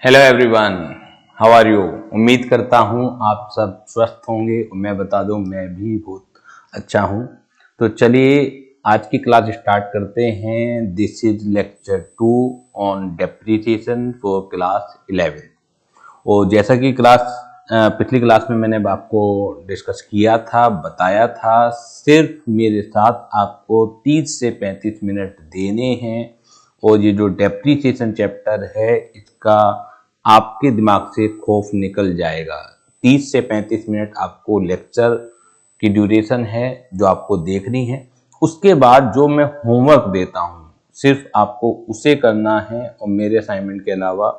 Hello everyone, how are you. उम्मीद करता हूँ आप सब स्वस्थ होंगे और मैं बता दूं मैं भी बहुत अच्छा हूँ। तो चलिए आज की क्लास स्टार्ट करते हैं। This is lecture 2 on depreciation for class 11। और जैसा कि पिछली क्लास में मैंने आपको डिस्कस किया था, बताया था, सिर्फ मेरे साथ आपको 30 से 35 मिनट देने हैं और ये जो डेप्रिसिएशन चैप्टर है इसका आपके दिमाग से खौफ निकल जाएगा। 30 से 35 मिनट आपको लेक्चर की ड्यूरेशन है जो आपको देखनी है। उसके बाद जो मैं होमवर्क देता हूँ सिर्फ आपको उसे करना है और मेरे असाइनमेंट के अलावा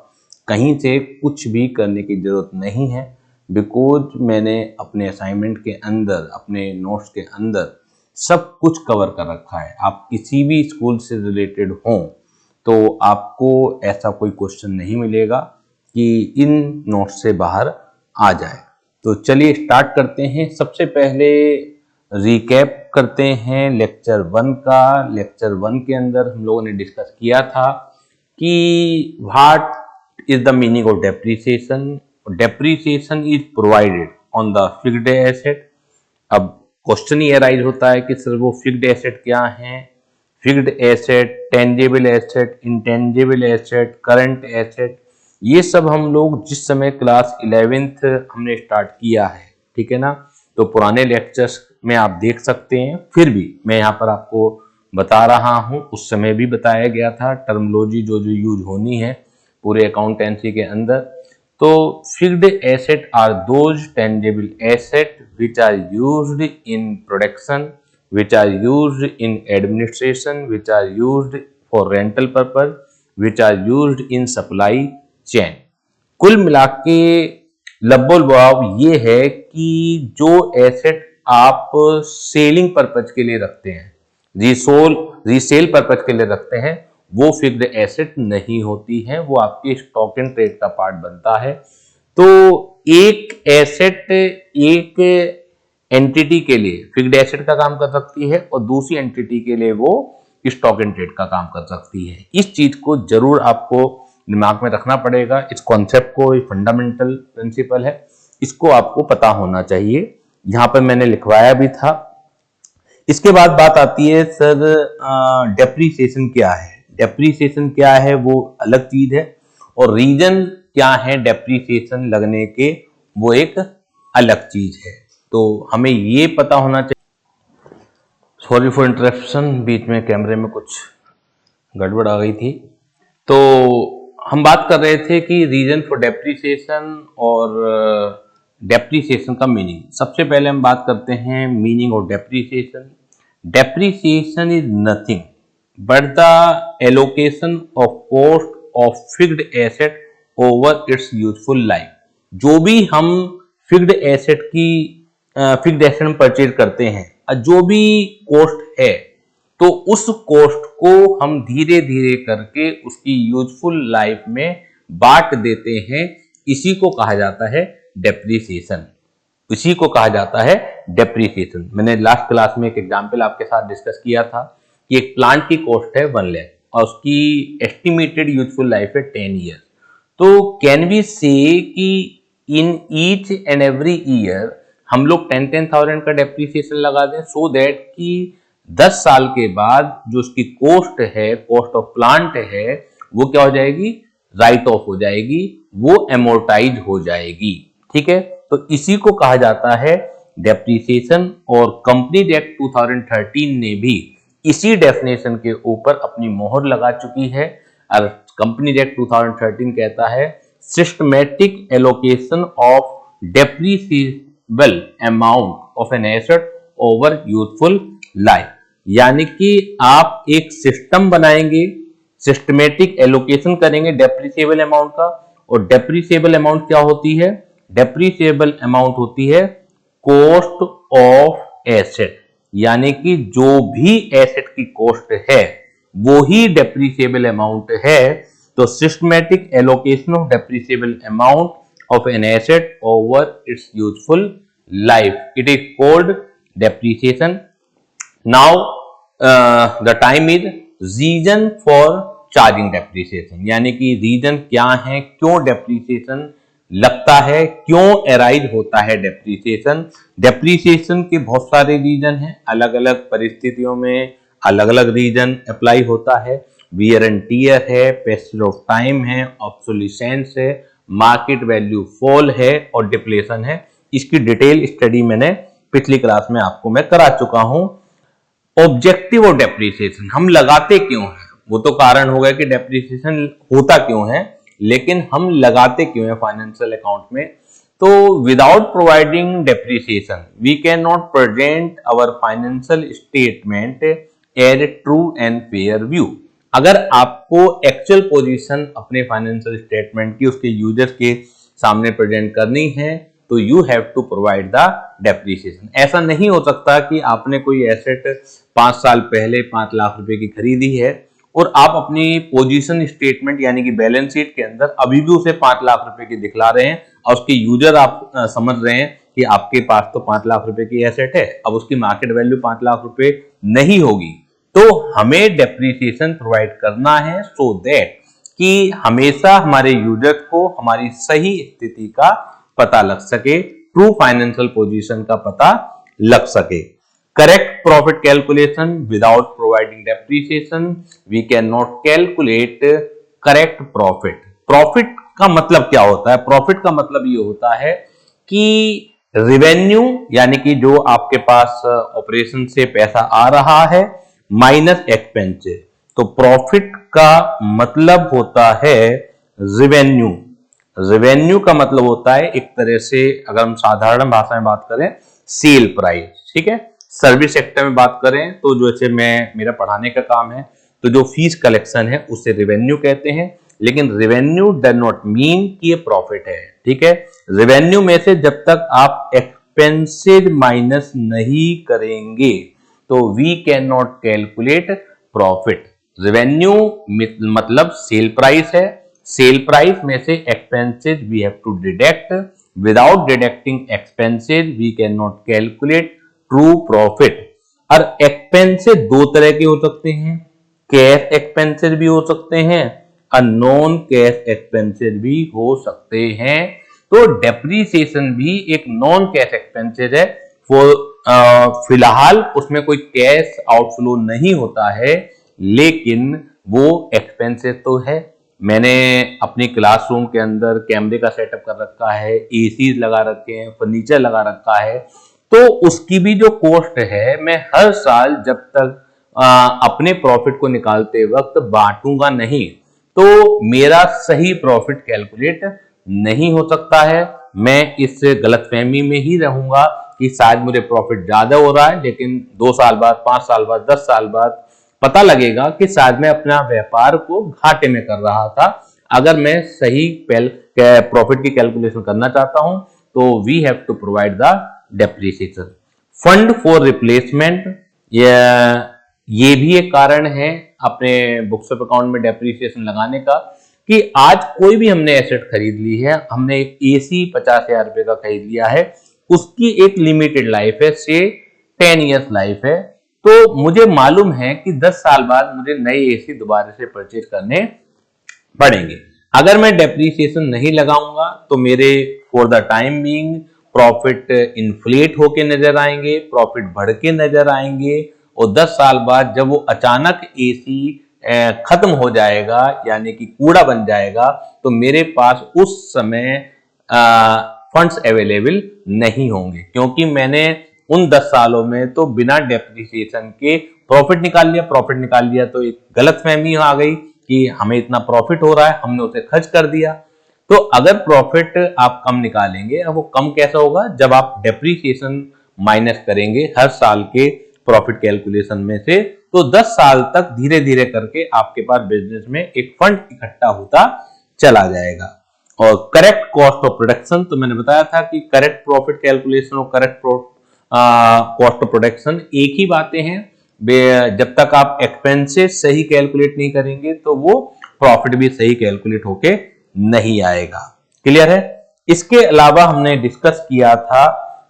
कहीं से कुछ भी करने की जरूरत नहीं है। बिकॉज मैंने अपने असाइनमेंट के अंदर, अपने नोट्स के अंदर सब कुछ कवर कर रखा है। आप किसी भी स्कूल से रिलेटेड हों तो आपको ऐसा कोई क्वेश्चन नहीं मिलेगा कि इन नोट्स से बाहर आ जाए। तो चलिए स्टार्ट करते हैं। सबसे पहले रिकैप करते हैं लेक्चर 1 का। लेक्चर 1 के अंदर हम लोगों ने डिस्कस किया था कि what is the meaning of depreciation. Depreciation is provided on the fixed asset. अब क्वेश्चन ये अराइज होता है कि सर वो फिक्स्ड एसेट क्या है। Fixed asset, tangible asset, intangible asset, current asset, ये सब हम लोग जिस समय क्लास 11th हमने स्टार्ट किया है, ठीक है ना। तो पुराने लेक्चर्स में आप देख सकते हैं, फिर भी मैं यहाँ पर आपको बता रहा हूँ। उस समय भी बताया गया था टर्मोलॉजी जो जो यूज होनी है पूरे अकाउंटेंसी के अंदर। तो fixed asset are those tangible asset which are used in production, which are used in administration, which are used for rental purpose, which are used in supply chain। कुल मिला के लब्बो लबाव ये है कि जो एसेट आप सेलिंग पर्पज के लिए रखते हैं, रीसेल पर्पज के लिए रखते हैं, वो फिक्स्ड एसेट नहीं होती है, वो आपके स्टॉक एंड ट्रेड का पार्ट बनता है। तो एक एसेट एक एंटिटी के लिए फिक्स्ड एसेट का काम कर सकती है और दूसरी एंटिटी के लिए वो स्टॉक एंड ट्रेड का काम कर सकती है। इस चीज को जरूर आपको दिमाग में रखना पड़ेगा। इस कॉन्सेप्ट को, फंडामेंटल प्रिंसिपल है, इसको आपको पता होना चाहिए। यहां पर मैंने लिखवाया भी था। इसके बाद बात आती है सर डेप्रिसिएशन क्या है। डेप्रिसिएशन क्या है वो अलग चीज है और रीजन क्या है डेप्रिसिएशन लगने के, वो एक अलग चीज है। तो हमें ये पता होना चाहिए। सॉरी फॉर इंटरप्शन, बीच में कैमरे में कुछ गड़बड़ आ गई थी। तो हम बात कर रहे थे कि रीजन फॉर डेप्रिसिएशन और डेप्रिसिएशन का मीनिंग। सबसे पहले हम बात करते हैं meaning of depreciation. Depreciation is nothing but the allocation of cost of fixed asset over it's useful life. जो भी हम फिक्स्ड एसेट में परचेज करते हैं, जो भी कॉस्ट है, तो उस कॉस्ट को हम धीरे धीरे करके उसकी यूजफुल लाइफ में बांट देते हैं। इसी को कहा जाता है डेप्रिसिएशन। इसी को कहा जाता है डेप्रिसिएशन। मैंने लास्ट क्लास में एक एग्जांपल आपके साथ डिस्कस किया था कि एक प्लांट की कॉस्ट है 1 लाख और उसकी एस्टिमेटेड यूजफुल लाइफ है 10 ईयर। तो कैन वी से कि in each and every year हम लोग 10,000 का डेप्रिसिएशन लगा दें, सो दैट कि 10 साल के बाद जो उसकी कॉस्ट है, कॉस्ट ऑफ प्लांट है, वो क्या हो जाएगी, राइट ऑफ हो जाएगी, वो एमोर्टाइज हो जाएगी। ठीक है, तो इसी को कहा जाता है डेप्रिसिएशन। और कंपनीज एक्ट 2013 ने भी इसी डेफिनेशन के ऊपर अपनी मोहर लगा चुकी है। और कंपनीज एक्ट 2013 कहता है systematic allocation of depreciable amount of an asset over useful life. यानी कि आप एक सिस्टम बनाएंगे, सिस्टमेटिक एलोकेशन करेंगे डेप्रिसिएबल अमाउंट का। और डेप्रिसिएबल अमाउंट क्या होती है, डेप्रिसिएबल अमाउंट होती है कॉस्ट ऑफ एसेट। यानी कि जो भी एसेट की कॉस्ट है वो ही डेप्रिसिएबल अमाउंट है। तो systematic allocation of depreciable amount of an asset over it's useful life, it is called depreciation. Now the time is reason for charging depreciation, यानी कि रीजन क्या है, क्यों डेप्रिसिएशन लगता है, क्यों एराइज होता है डेप्रिसिएशन। डेप्रिसिएशन के बहुत सारे रीजन हैं, अलग अलग परिस्थितियों में अलग अलग रीजन अप्लाई होता है। वियर एंड टियर है, पैसेज ऑफ टाइम है, ऑब्सोलिसेंस है, मार्केट वैल्यू फॉल है और डिप्लेशन है। इसकी डिटेल स्टडी मैंने पिछली क्लास में आपको मैं करा चुका हूं। ऑब्जेक्टिव ऑफ डेप्रिसिएशन, हम लगाते क्यों हैं, वो तो कारण होगा कि डेप्रिसिएशन होता क्यों है, लेकिन हम लगाते क्यों है फाइनेंशियल अकाउंट में। तो without providing depreciation we can not present our financial statement as a true and fair view. अगर आपको एक्चुअल पोजीशन अपने फाइनेंशियल स्टेटमेंट की उसके यूजर्स के सामने प्रेजेंट करनी है तो you have to provide the depreciation. ऐसा नहीं हो सकता कि आपने कोई एसेट 5 साल पहले 5 लाख रुपए की खरीदी है और आप अपनी पोजीशन स्टेटमेंट यानी कि बैलेंस शीट के अंदर अभी भी उसे 5 लाख रुपए की दिखला रहे हैं और उसके यूजर आप समझ रहे हैं कि आपके पास तो 5 लाख रुपए की एसेट है, अब उसकी मार्केट वैल्यू 5 लाख रुपए नहीं होगी। तो हमें डेप्रिसिएशन प्रोवाइड करना है सो दैट कि हमेशा हमारे यूजर्स को हमारी सही स्थिति का पता लग सके, ट्रू फाइनेंशियल पोजीशन का पता लग सके। Correct profit calculation without providing depreciation we can not calculate correct profit. Profit का मतलब क्या होता है? प्रॉफिट का मतलब ये होता है कि रेवेन्यू यानी कि जो आपके पास ऑपरेशन से पैसा आ रहा है माइनस एक्सपेंसेस। तो प्रॉफिट का मतलब होता है रेवेन्यू। रेवेन्यू का मतलब होता है एक तरह से, अगर हम साधारण भाषा में बात करें, सेल प्राइस। ठीक है, सर्विस सेक्टर में बात करें तो जैसे मेरा पढ़ाने का काम है तो जो फीस कलेक्शन है उसे रेवेन्यू कहते हैं, लेकिन रेवेन्यू डज नॉट मीन कि ये प्रॉफिट है। ठीक है, रेवेन्यू में से जब तक आप एक्सपेंसेस माइनस नहीं करेंगे तो we can not calculate profit. Revenue मतलब सेल प्राइस है, सेल प्राइस में से expenses we have to deduct, without deducting expenses we can not calculate true profit. और एक्सपेंसेस दो तरह के हो सकते हैं, कैश एक्सपेंसेस भी हो सकते हैं और नॉन कैश एक्सपेंसेस भी हो सकते हैं। तो डेप्रिसिएशन भी एक नॉन कैश एक्सपेंसेस है। फिलहाल उसमें कोई कैश आउटफ्लो नहीं होता है, लेकिन वो एक्सपेंसेस तो है। मैंने अपनी क्लासरूम के अंदर कैमरे का सेटअप कर रखा है, एसी लगा रखे हैं, फर्नीचर लगा रखा है, तो उसकी भी जो कॉस्ट है मैं हर साल जब तक अपने प्रॉफिट को निकालते वक्त बांटूंगा नहीं तो मेरा सही प्रॉफिट कैलकुलेट नहीं हो सकता है। मैं इस गलतफहमी में ही रहूंगा कि शायद मुझे प्रॉफिट ज्यादा हो रहा है, लेकिन 2 साल बाद, 5 साल बाद, 10 साल बाद पता लगेगा कि शायद मैं अपना व्यापार को घाटे में कर रहा था। अगर मैं सही प्रॉफिट की कैलकुलेशन करना चाहता हूं तो we have to provide the depreciation. Fund for replacement, ये भी एक कारण है अपने बुक्स ऑफ अकाउंट में डेप्रिसिएशन लगाने का कि आज कोई भी हमने एसेट खरीद ली है, हमने एक एसी 50,000 रुपए का खरीद लिया है, उसकी एक लिमिटेड लाइफ है, से 10 ईयर्स लाइफ है, तो मुझे मालूम है कि 10 साल बाद मुझे नए एसी दोबारा से परचेज करने पड़ेंगे। अगर मैं डेप्रिसिएशन नहीं लगाऊंगा तो मेरे for the time being profit inflate होके नजर आएंगे, प्रॉफिट बढ़ के नजर आएंगे और 10 साल बाद जब वो अचानक एसी खत्म हो जाएगा यानी कि कूड़ा बन जाएगा तो मेरे पास उस समय फंड्स अवेलेबल नहीं होंगे, क्योंकि मैंने उन 10 सालों में तो बिना डेप्रिसिएशन के प्रॉफिट निकाल लिया तो एक गलतफहमी आ गई कि हमें इतना प्रॉफिट हो रहा है, हमने उसे खर्च कर दिया। तो अगर प्रॉफिट आप कम निकालेंगे, अब वो कम कैसा होगा, जब आप डेप्रिसिएशन माइनस करेंगे हर साल के प्रॉफिट कैलकुलेशन में से, तो 10 साल तक धीरे धीरे करके आपके पास बिजनेस में एक फंड इकट्ठा होता चला जाएगा। और करेक्ट कॉस्ट ऑफ प्रोडक्शन, तो मैंने बताया था कि करेक्ट प्रॉफिट कैलकुलेशन और करेक्ट कॉस्ट ऑफ प्रोडक्शन एक ही बातें हैं। जब तक आप एक्सपेंसेस सही कैलकुलेट नहीं करेंगे तो वो प्रॉफिट भी सही कैलकुलेट होके नहीं आएगा। क्लियर है? इसके अलावा हमने डिस्कस किया था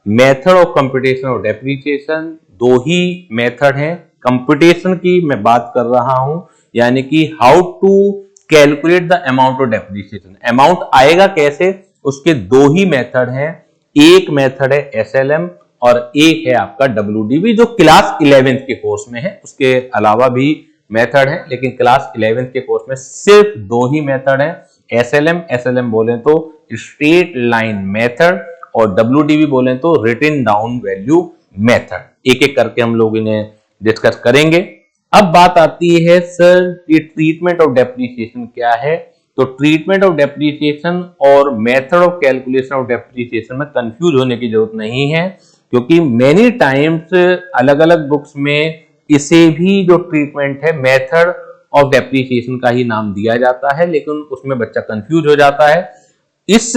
मेथड ऑफ कंप्यूटेशन और डेप्रिसिएशन। 2 ही मेथड हैं। कंप्यूटेशन की मैं बात कर रहा हूं यानी कि how to calculate the amount of depreciation. Amount आएगा कैसे, उसके दो ही मेथड हैं, एक मेथड है एसएलएम और एक है आपका डब्ल्यूडीबी जो क्लास 11th के कोर्स में है। उसके अलावा भी मेथड है, लेकिन क्लास 11th के कोर्स में सिर्फ दो ही मेथड है, एसएलएम बोले तो स्ट्रेट लाइन मेथड और डब्ल्यूडीबी बोले तो रिटन डाउन वैल्यू मेथड। एक एक करके हम लोग इन्हें डिस्कस करेंगे। अब बात आती है सर ये ट्रीटमेंट ऑफ डेप्रिसिएशन क्या है। तो ट्रीटमेंट ऑफ डेप्रिसिएशन और method of calculation of depreciation में कंफ्यूज होने की जरूरत नहीं है, क्योंकि मेनी टाइम्स अलग अलग बुक्स में इसे भी जो ट्रीटमेंट है मेथड ऑफ डेप्रिसिएशन का ही नाम दिया जाता है, लेकिन उसमें बच्चा कंफ्यूज हो जाता है। इस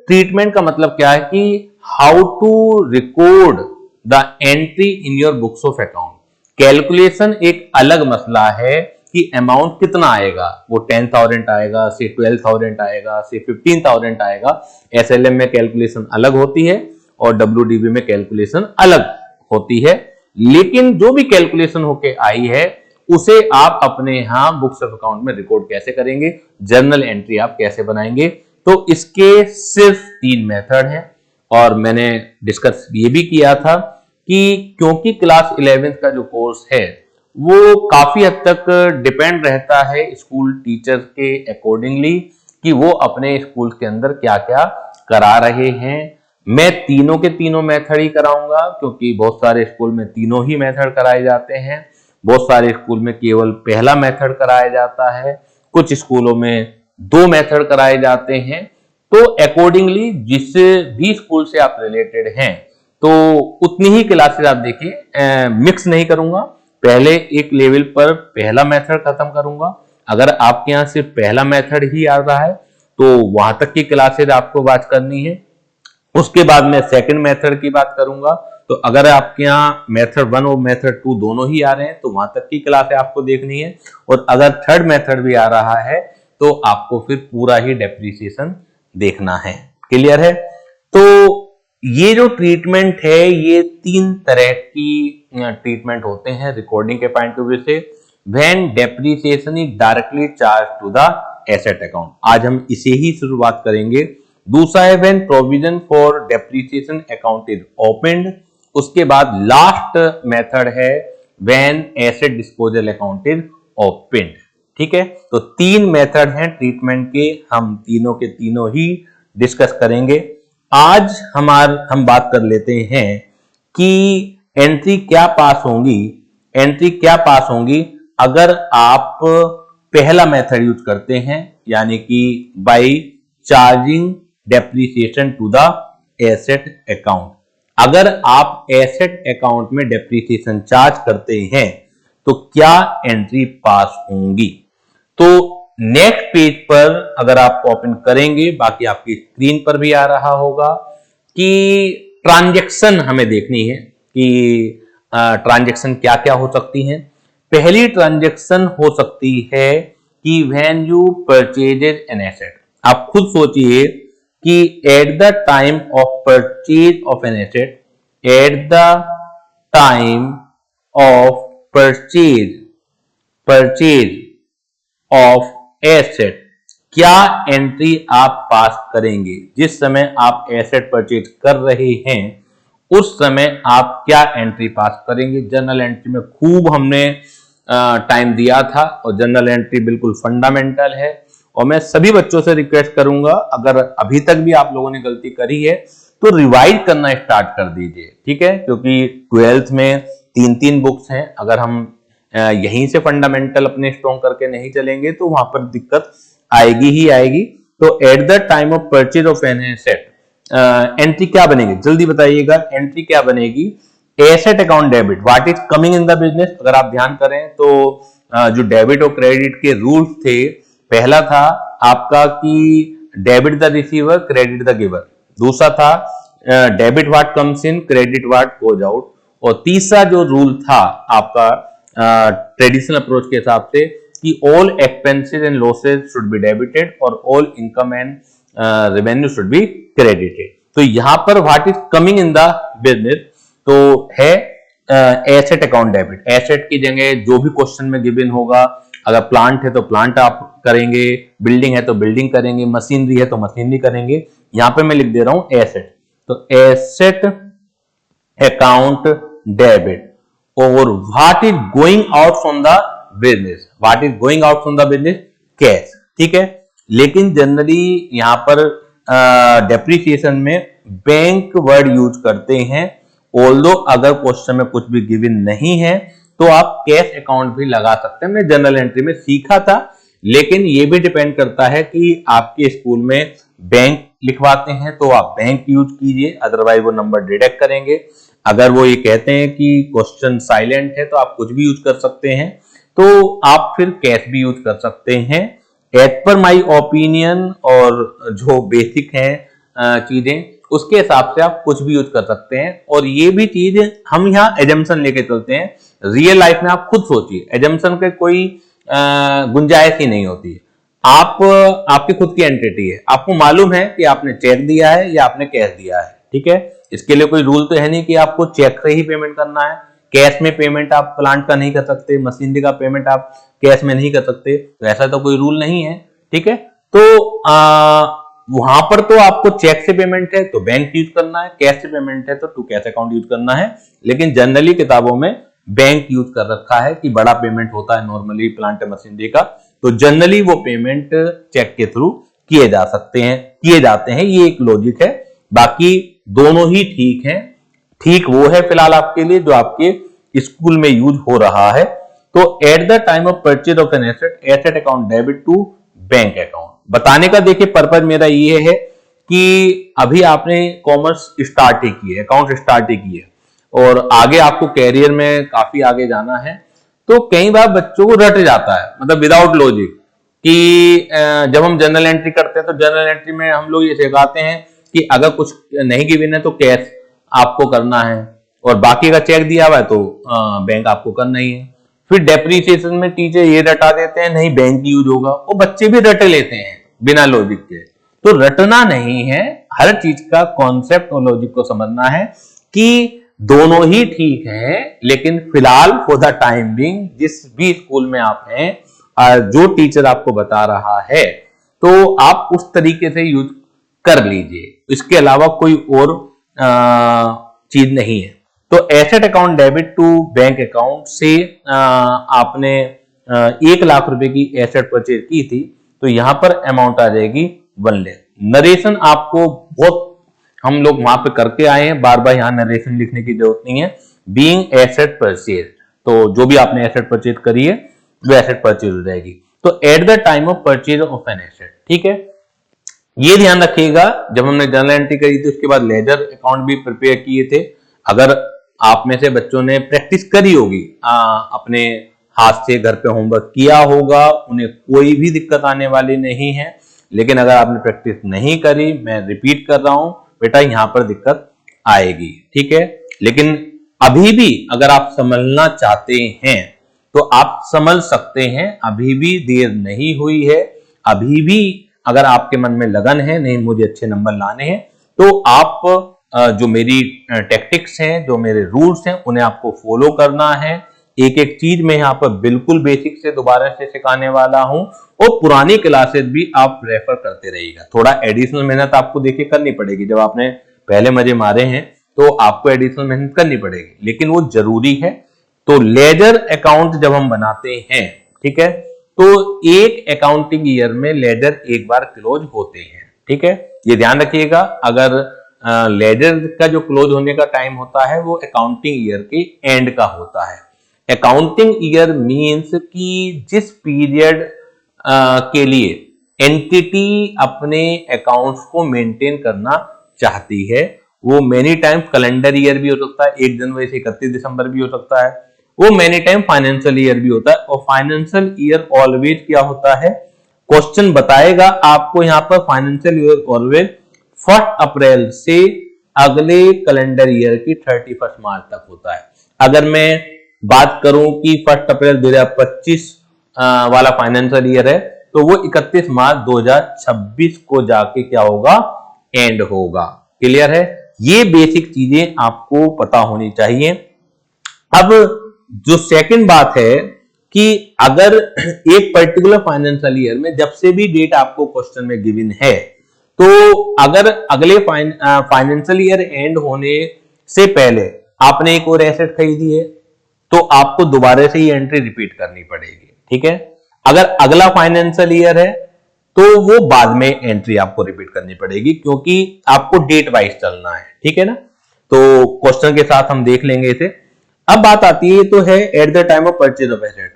ट्रीटमेंट का मतलब क्या है कि how to record the entry in your books of account. Calculation एक अलग मसला है कि अमाउंट कितना आएगा, वो 10,000 आएगा, से 12,000 आएगा, से 15,000 आएगा। एसएलएम में कैलकुलेशन अलग होती है और डब्ल्यूडीबी में कैलकुलेशन अलग होती है, लेकिन जो भी कैलकुलेशन होके आई है उसे आप अपने यहां बुक्स ऑफ अकाउंट में रिकॉर्ड कैसे करेंगे, जर्नल एंट्री आप कैसे बनाएंगे। तो इसके सिर्फ 3 मेथड हैं और मैंने डिस्कस ये भी किया था कि क्योंकि क्लास 11th का जो कोर्स है वो काफी हद तक डिपेंड रहता है स्कूल टीचर के अकॉर्डिंगली कि वो अपने स्कूल के अंदर क्या क्या करा रहे हैं। मैं तीनों के तीनों मेथड ही कराऊंगा, क्योंकि बहुत सारे स्कूल में तीनों ही मेथड कराए जाते हैं, बहुत सारे स्कूल में केवल पहला मेथड कराया जाता है, कुछ स्कूलों में 2 मेथड कराए जाते हैं। तो अकॉर्डिंगली जिस भी स्कूल से आप रिलेटेड हैं तो उतनी ही क्लासेस आप देखिए, मिक्स नहीं करूंगा। पहले एक लेवल पर पहला मेथड खत्म करूंगा, अगर आपके यहाँ सिर्फ पहला मेथड ही आ रहा है तो वहां तक की क्लासेस आपको बात करनी है। उसके बाद मैं सेकंड मेथड की बात करूंगा, तो अगर आपके यहाँ मेथड 1 और मेथड 2 दोनों ही आ रहे हैं तो वहां तक की क्लास आपको देखनी है, और अगर थर्ड मेथड भी आ रहा है तो आपको फिर पूरा ही डेप्रिसिएशन देखना है। क्लियर है। तो ये जो ट्रीटमेंट है ये 3 तरह की ट्रीटमेंट होते हैं रिकॉर्डिंग के पॉइंट ऑफ व्यू से। When depreciation is directly charge to the asset account, आज हम इसे ही शुरुआत करेंगे। दूसरा है when provision for depreciation account is opened. उसके बाद लास्ट मेथड है when asset disposal account is opened. ठीक है, तो 3 मेथड हैं ट्रीटमेंट के, हम तीनों के तीनों ही डिस्कस करेंगे। आज हम बात कर लेते हैं कि एंट्री क्या पास होंगी अगर आप पहला मेथड यूज करते हैं, यानी कि by charging depreciation to the asset account. अगर आप एसेट अकाउंट में डेप्रिसिएशन चार्ज करते हैं तो क्या एंट्री पास होंगी। तो नेक्स्ट पेज पर अगर आप ओपन करेंगे, बाकी आपकी स्क्रीन पर भी आ रहा होगा कि ट्रांजैक्शन हमें देखनी है कि ट्रांजैक्शन क्या क्या हो सकती हैं। पहली ट्रांजैक्शन हो सकती है कि when you purchases an asset. आप खुद सोचिए कि eight the time of purchase of an asset, eight the time of purchase of asset क्या एंट्री आप पास करेंगे। जिस समय आप एसेट परचेज कर रहे हैं उस समय आप क्या एंट्री पास करेंगे। जर्नल एंट्री में खूब हमने टाइम दिया था और जर्नल एंट्री बिल्कुल फंडामेंटल है, और मैं सभी बच्चों से रिक्वेस्ट करूंगा अगर अभी तक भी आप लोगों ने गलती करी है तो रिवाइज करना स्टार्ट कर दीजिए। ठीक है, क्योंकि 12th में 3 बुक्स हैं, अगर हम यहीं से फंडामेंटल अपने स्ट्रॉन्ग करके नहीं चलेंगे तो वहां पर दिक्कत आएगी ही आएगी। तो at the time of purchase of an asset entry क्या बनेगी, जल्दी बताइएगा। एंट्री क्या बनेगी, asset account debit what is coming in the business. अगर आप ध्यान करें तो जो डेबिट और क्रेडिट के रूल्स थे, पहला था आपका कि debit the receiver credit the giver, दूसरा था debit what comes in credit what goes out, और तीसरा जो रूल था आपका ट्रेडिशनल अप्रोच के हिसाब से कि all expenses and losses should be debited और all income and revenue should be credited. तो यहां पर what is coming in the business तो है एसेट अकाउंट डेबिट। एसेट की जगह जो भी क्वेश्चन में गिवन होगा अगर प्लांट है तो प्लांट आप करेंगे, बिल्डिंग है तो बिल्डिंग करेंगे, मशीनरी है तो मशीनरी करेंगे। यहां पे मैं लिख दे रहा हूं एसेट, तो एसेट अकाउंट डेबिट और what is going out from the business, what is going out from the business, cash. ठीक है, लेकिन जनरली यहां पर डेप्रिसिएशन में बैंक वर्ड यूज करते हैं, ऑल्दो अगर क्वेश्चन में कुछ भी गिवन नहीं है तो आप कैश अकाउंट भी लगा सकते हैं। मैं जनरल एंट्री में सीखा था, लेकिन ये भी डिपेंड करता है कि आपके स्कूल में बैंक लिखवाते हैं तो आप बैंक यूज कीजिए, अदरवाइज वो नंबर डिडक्ट करेंगे। अगर वो ये कहते हैं कि क्वेश्चन साइलेंट है तो आप कुछ भी यूज कर सकते हैं, तो आप फिर कैश भी यूज कर सकते हैं। एज पर माई ओपिनियन और जो बेसिक है चीजें, उसके हिसाब से आप कुछ भी यूज कर सकते हैं। और ये भी चीज हम यहाँ एजम्पशन लेके चलते हैं, रियल लाइफ में आप खुद सोचिए, एजम्पशन के कोई गुंजाइश ही नहीं होती है। आप आपकी खुद की एंटिटी है, आपको मालूम है कि आपने चेक दिया है या आपने कैश दिया है। ठीक है, इसके लिए कोई रूल तो है नहीं कि आपको चेक से ही पेमेंट करना है, कैश में पेमेंट आप प्लांट का नहीं कर सकते, मशीनरी का पेमेंट आप कैश में नहीं कर सकते, तो ऐसा तो कोई रूल नहीं है। ठीक है, तो वहां पर तो आपको चेक से पेमेंट है तो बैंक यूज करना है, कैश से पेमेंट है तो टू कैश अकाउंट यूज करना है। लेकिन जनरली किताबों में बैंक यूज कर रखा है कि बड़ा पेमेंट होता है नॉर्मली प्लांट मशीनरी का, तो जनरली वो पेमेंट चेक के थ्रू किए जाते हैं। ये एक लॉजिक है, बाकी दोनों ही ठीक है। ठीक वो है फिलहाल आपके लिए जो आपके स्कूल में यूज हो रहा है। तो at the time of purchase of an asset, asset account debit to bank account. बताने का देखिए पर्पज मेरा ये है कि अभी आपने कॉमर्स स्टार्ट ही की है, अकाउंट स्टार्ट ही की है, और आगे आपको कैरियर में काफी आगे जाना है, तो कई बार बच्चों को रट जाता है, मतलब विदाउट लॉजिक, कि जब हम जनरल एंट्री करते हैं तो जनरल एंट्री में हम लोग ये सिखाते हैं कि अगर कुछ नहीं गिवन है तो कैश आपको करना है, और बाकी का चेक दिया हुआ है तो बैंक आपको करना ही है। फिर डेप्रिसिएशन में टीचर ये रटा देते हैं नहीं बैंक यूज होगा, वो बच्चे भी रट लेते हैं बिना लॉजिक के। तो रटना नहीं है, हर चीज का कॉन्सेप्ट और लॉजिक को समझना है कि दोनों ही ठीक है। लेकिन फिलहाल फॉर द टाइम बिंग जिस भी स्कूल में आप हैं, जो टीचर आपको बता रहा है तो आप उस तरीके से यूज कर लीजिए, इसके अलावा कोई और चीज नहीं है। तो asset account debit to bank account से आपने 1 लाख रुपए की एसेट परचेज की थी, तो यहां पर अमाउंट आ जाएगी 1 लाख। नरेशन आपको बहुत हम लोग वहां पे करके आए हैं, बार बार यहां नरेशन लिखने की जरूरत नहीं है। बीइंग एसेट परचेज, तो जो भी आपने एसेट परचेज करी है वो एसेट परचेज हो जाएगी। तो at the time of purchase of an asset, ठीक है, ये ध्यान रखिएगा। जब हमने जर्नल एंट्री करी थी उसके बाद लेजर अकाउंट भी प्रिपेयर किए थे। अगर आप में से बच्चों ने प्रैक्टिस करी होगी, अपने हाथ से घर पे होमवर्क किया होगा, उन्हें कोई भी दिक्कत आने वाली नहीं है। लेकिन अगर आपने प्रैक्टिस नहीं करी, मैं रिपीट कर रहा हूं बेटा, यहां पर दिक्कत आएगी। ठीक है, लेकिन अभी भी अगर आप समझना चाहते हैं तो आप समझ सकते हैं, अभी भी देर नहीं हुई है। अभी भी अगर आपके मन में लगन है नहीं मुझे अच्छे नंबर लाने हैं, तो आप जो मेरी टेक्टिक्स हैं, जो मेरे रूल्स हैं, उन्हें आपको फॉलो करना है। एक एक चीज में यहाँ पर बिल्कुल बेसिक से दोबारा से सिखाने वाला हूं, और पुरानी क्लासेस भी आप रेफर करते रहिएगा। थोड़ा एडिशनल मेहनत आपको देखिए करनी पड़ेगी, जब आपने पहले मजे मारे हैं तो आपको एडिशनल मेहनत करनी पड़ेगी, लेकिन वो जरूरी है। तो लेजर अकाउंट जब हम बनाते हैं, ठीक है, तो एक अकाउंटिंग ईयर में लेजर एक बार क्लोज होते हैं। ठीक है, ये ध्यान रखिएगा। अगर लेजर का जो क्लोज होने का टाइम होता है वो अकाउंटिंग ईयर के एंड का होता है। अकाउंटिंग ईयर मींस कि जिस पीरियड के लिए एंटिटी अपने अकाउंट्स को मेंटेन करना चाहती है, वो मेनी टाइम कैलेंडर ईयर भी हो सकता है, 1 जनवरी से 31 दिसंबर भी हो सकता है, वो मेनी टाइम फाइनेंशियल ईयर भी होता है। और फाइनेंशियल ईयर ऑलवेज क्या होता है, क्वेश्चन बताएगा आपको यहाँ पर, फाइनेंशियल ईयर ऑलवेज 1 अप्रैल से अगले कैलेंडर ईयर की 31 मार्च तक होता है। अगर मैं बात करूं कि 1 अप्रैल 2025 वाला फाइनेंशियल ईयर है, तो वो 31 मार्च 2026 को जाके क्या होगा, एंड होगा। क्लियर है, ये बेसिक चीजें आपको पता होनी चाहिए। अब जो सेकंड बात है कि अगर एक पर्टिकुलर फाइनेंशियल ईयर में जब से भी डेट आपको क्वेश्चन में गिवन है, तो अगर अगले फाइनेंशियल ईयर एंड होने से पहले आपने एक और एसेट खरीदी है, तो आपको दोबारा से ही एंट्री रिपीट करनी पड़ेगी। ठीक है, अगर अगला फाइनेंशियल ईयर है तो वो बाद में एंट्री आपको रिपीट करनी पड़ेगी, क्योंकि आपको डेट वाइज चलना है। ठीक है ना, तो क्वेश्चन के साथ हम देख लेंगे इसे। अब बात आती है, तो है at the time of purchase of asset,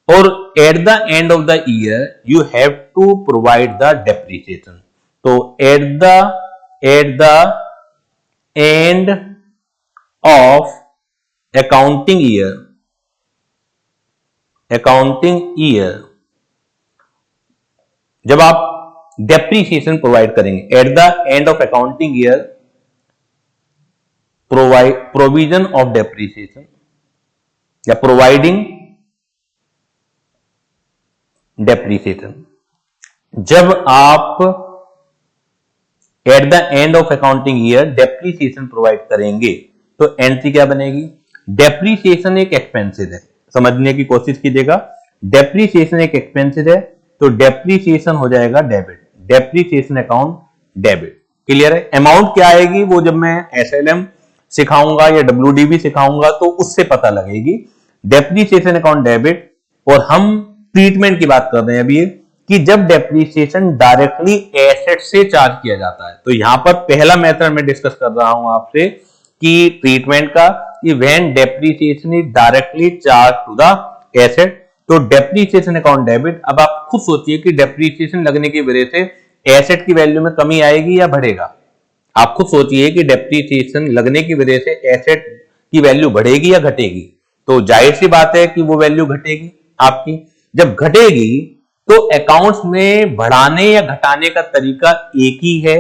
और at the end of the year you have to provide the depreciation. तो at the end of accounting year जब आप डेप्रिसिएशन प्रोवाइड करेंगे, at the end of accounting year provision of depreciation या providing depreciation, जब आप at the end of accounting year depreciation provide करेंगे तो entry क्या बनेगी? डेप्रिसिएशन एक एक्सपेंसेस है, समझने की कोशिश कीजिएगा। डेप्रिसिएशन एक एक्सपेंसेस है, तो डेप्रिसिएशन हो जाएगा debit, depreciation account debit. Clear है? अमाउंट क्या आएगी वो जब मैं एसएलएम सिखाऊंगा या डब्ल्यूडीबी सिखाऊंगा तो उससे पता लगेगी। Depreciation account debit. और हम ट्रीटमेंट की बात कर रहे हैं अभी कि जब डेप्रिसिएशन डायरेक्टली एसेट से चार्ज किया जाता है, तो यहां पर पहला मेथड मैं डिस्कस कर रहा हूं आपसे कि ट्रीटमेंट का, कि when depreciation is directly charge to the asset, तो डेप्रिसिएशन अकाउंट डेबिट। अब आप खुद सोचिए कि डेप्रिसिएशन लगने की वजह से एसेट की वैल्यू में कमी आएगी या बढ़ेगा? आप खुद सोचिए कि डेप्रिसिएशन लगने की वजह से एसेट की वैल्यू बढ़ेगी या घटेगी? तो जाहिर सी बात है कि वो वैल्यू घटेगी आपकी। जब घटेगी तो अकाउंट्स में बढ़ाने या घटाने का तरीका एक ही है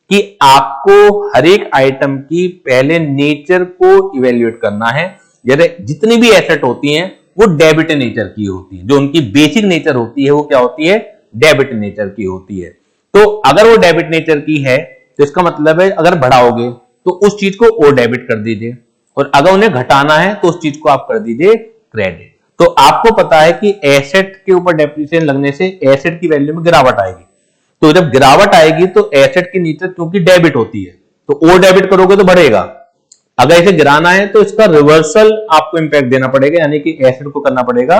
कि आपको हर एक आइटम की पहले नेचर को इवेल्युएट करना है। जैसे जितनी भी एसेट होती हैं वो डेबिट नेचर की होती है, जो उनकी बेसिक नेचर होती है वो क्या होती है? डेबिट नेचर की होती है। तो अगर वो डेबिट नेचर की है तो इसका मतलब है अगर बढ़ाओगे तो उस चीज को और डेबिट कर दीजिए, और अगर उन्हें घटाना है तो उस चीज को आप कर दीजिए क्रेडिट। तो आपको पता है कि एसेट के ऊपर डेप्रिसिएशन लगने से एसेट की वैल्यू में गिरावट आएगी। तो जब गिरावट आएगी तो एसेट की नेचर क्योंकि डेबिट होती है, तो और डेबिट करोगे तो बढ़ेगा। अगर इसे गिराना है तो इसका रिवर्सल आपको इंपैक्ट देना पड़ेगा, यानी कि एसेट को करना पड़ेगा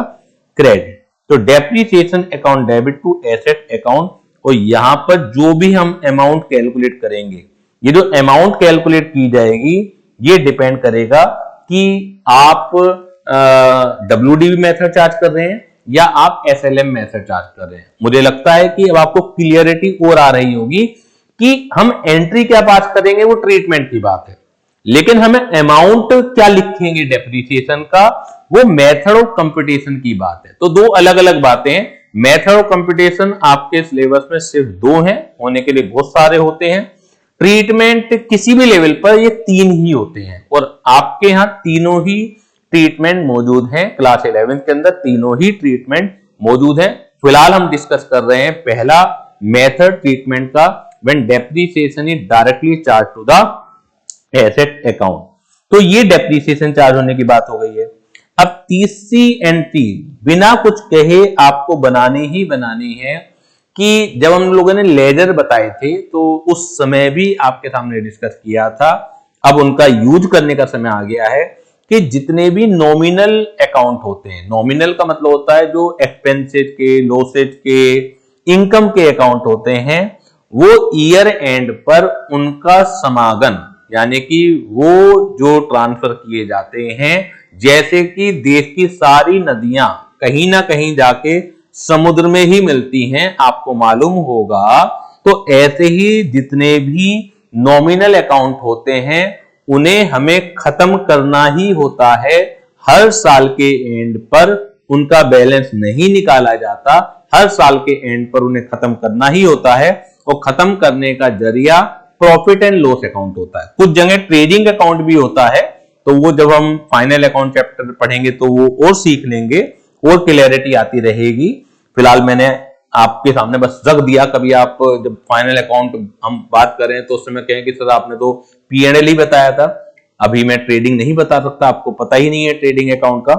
क्रेडिट। तो depreciation account debit to asset account. और यहां पर जो भी हम अमाउंट कैलकुलेट करेंगे, ये जो अमाउंट कैलकुलेट की जाएगी ये डिपेंड करेगा कि आप डब्ल्यूडीबी मेथड चार्ज कर रहे हैं या आप एसएलएम मेथड चार्ज कर रहे हैं। मुझे लगता है कि अब आपको क्लियरिटी और आ रही होगी कि हम एंट्री क्या पास करेंगे वो ट्रीटमेंट की बात है, लेकिन हमें अमाउंट क्या लिखेंगे डेप्रिसिएशन का वो मेथड ऑफ कंप्यूटेशन की बात है। तो दो अलग अलग बातें हैं। मेथड ऑफ कंप्यूटेशन आपके सिलेबस में सिर्फ दो हैं, होने के लिए बहुत सारे होते हैं। ट्रीटमेंट किसी भी लेवल पर ये तीन ही होते हैं, और आपके यहां तीनों ही ट्रीटमेंट मौजूद हैं। क्लास 11 के अंदर तीनों ही ट्रीटमेंट मौजूद हैं। फिलहाल हम डिस्कस कर रहे हैं पहला मेथड ट्रीटमेंट का, when depreciation is directly charge to the asset account. तो ये डेप्रिसिएशन चार्ज होने की बात हो गई है। अब तीसरी एंट्री बिना कुछ कहे आपको बनानी ही बनानी है, कि जब हम लोगों ने लेजर बताए थे तो उस समय भी आपके सामने डिस्कस किया था, अब उनका यूज करने का समय आ गया है कि जितने भी नॉमिनल अकाउंट होते हैं, नॉमिनल का मतलब होता है जो एक्सपेंसेस के, लॉसेज के, इनकम के अकाउंट होते हैं, वो ईयर एंड पर उनका समागम, यानी कि वो जो ट्रांसफर किए जाते हैं, जैसे कि देश की सारी नदियां कहीं ना कहीं जाके समुद्र में ही मिलती हैं, आपको मालूम होगा। तो ऐसे ही जितने भी नॉमिनल अकाउंट होते हैं उन्हें हमें खत्म करना ही होता है। हर साल के एंड पर उनका बैलेंस नहीं निकाला जाता, हर साल के एंड पर उन्हें खत्म करना ही होता है, और खत्म करने का जरिया प्रॉफिट एंड लॉस अकाउंट होता है। कुछ जगह ट्रेडिंग अकाउंट भी होता है, तो वो जब हम फाइनल अकाउंट चैप्टर पढ़ेंगे तो वो और सीख लेंगे और क्लैरिटी आती रहेगी। फिलहाल मैंने आपके सामने बस रख दिया, कभी आप जब फाइनल अकाउंट हम बात करें तो उस समय कहें कि सर आपने तो P&L ही बताया था, अभी मैं ट्रेडिंग नहीं बता सकता, आपको पता ही नहीं है ट्रेडिंग अकाउंट का।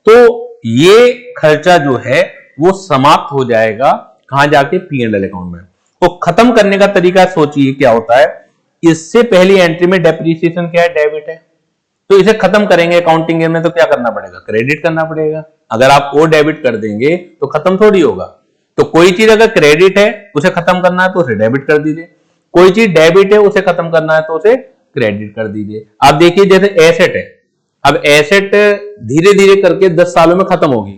तो ये खर्चा जो है वो समाप्त हो जाएगा कहां जाके, P&L अकाउंट में। तो खत्म करने का तरीका सोचिए क्या होता है। इससे पहली एंट्री में डेप्रिसिएशन क्या है, डेबिट है, तो इसे खत्म करेंगे अकाउंटिंग में तो क्या करना पड़ेगा, क्रेडिट करना पड़ेगा। अगर आप वो डेबिट कर देंगे तो खत्म थोड़ी होगा। तो कोई चीज अगर क्रेडिट है उसे खत्म करना है तो उसे डेबिट कर दीजिए, कोई चीज डेबिट है उसे खत्म करना है तो उसे क्रेडिट कर दीजिए। आप देखिए जैसे एसेट है, अब एसेट धीरे धीरे करके 10 सालों में खत्म होगी,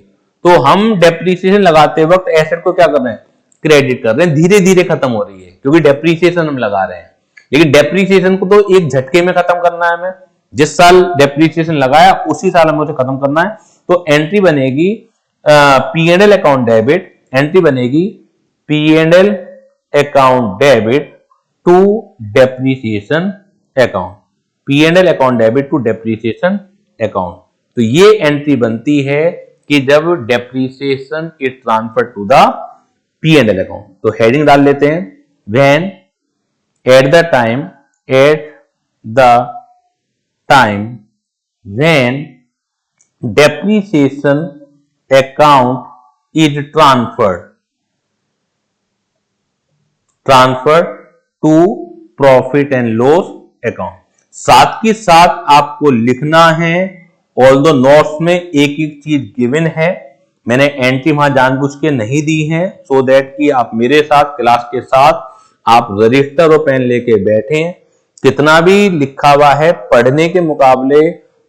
तो हम डेप्रिसिएशन लगाते वक्त एसेट को क्या कर रहे हैं, क्रेडिट कर रहे हैं, धीरे धीरे खत्म हो रही है क्योंकि डेप्रिसिएशन हम लगा रहे हैं। लेकिन डेप्रिसिएशन को तो एक झटके में खत्म करना है हमें, जिस साल डेप्रिसिएशन लगाया उसी साल हमें उसे खत्म करना है। तो एंट्री बनेगी P&L अकाउंट डेबिट, एंट्री बनेगी P&L account debit to depreciation account, P&L account debit to depreciation account. तो ये एंट्री बनती है कि जब depreciation is transfer to the P&L account. तो हेडिंग डाल लेते हैं, when at the time when depreciation account is transferred to profit and loss account। साथ ही साथ आपको लिखना है, ऑल्दो नोट्स में एक एक चीज गिवन है, मैंने एंट्री वहां जानबूझ के नहीं दी है सो दैट कि आप मेरे साथ क्लास के साथ आप रजिस्टर और पेन लेके बैठें। कितना भी लिखा हुआ है पढ़ने के मुकाबले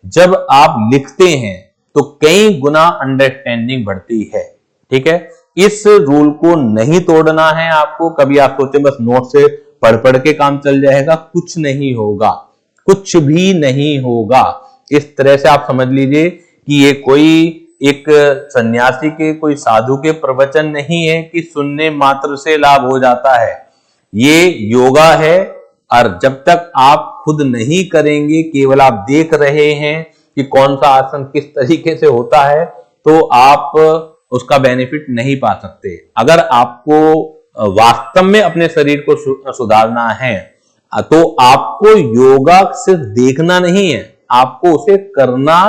जब आप लिखते हैं तो कई गुना अंडरस्टैंडिंग बढ़ती है, ठीक है। इस रूल को नहीं तोड़ना है आपको। कभी आप सोचें बस नोट से पढ़ पढ़ के काम चल जाएगा, कुछ नहीं होगा, कुछ भी नहीं होगा। इस तरह से आप समझ लीजिए कि ये कोई एक सन्यासी के, कोई साधु के प्रवचन नहीं है कि सुनने मात्र से लाभ हो जाता है। ये योगा है, और जब तक आप खुद नहीं करेंगे, केवल आप देख रहे हैं कि कौन सा आसन किस तरीके से होता है, तो आप उसका बेनिफिट नहीं पा सकते। अगर आपको वास्तव में अपने शरीर को सुधारना है तो आपको योगा सिर्फ देखना नहीं है, आपको उसे करना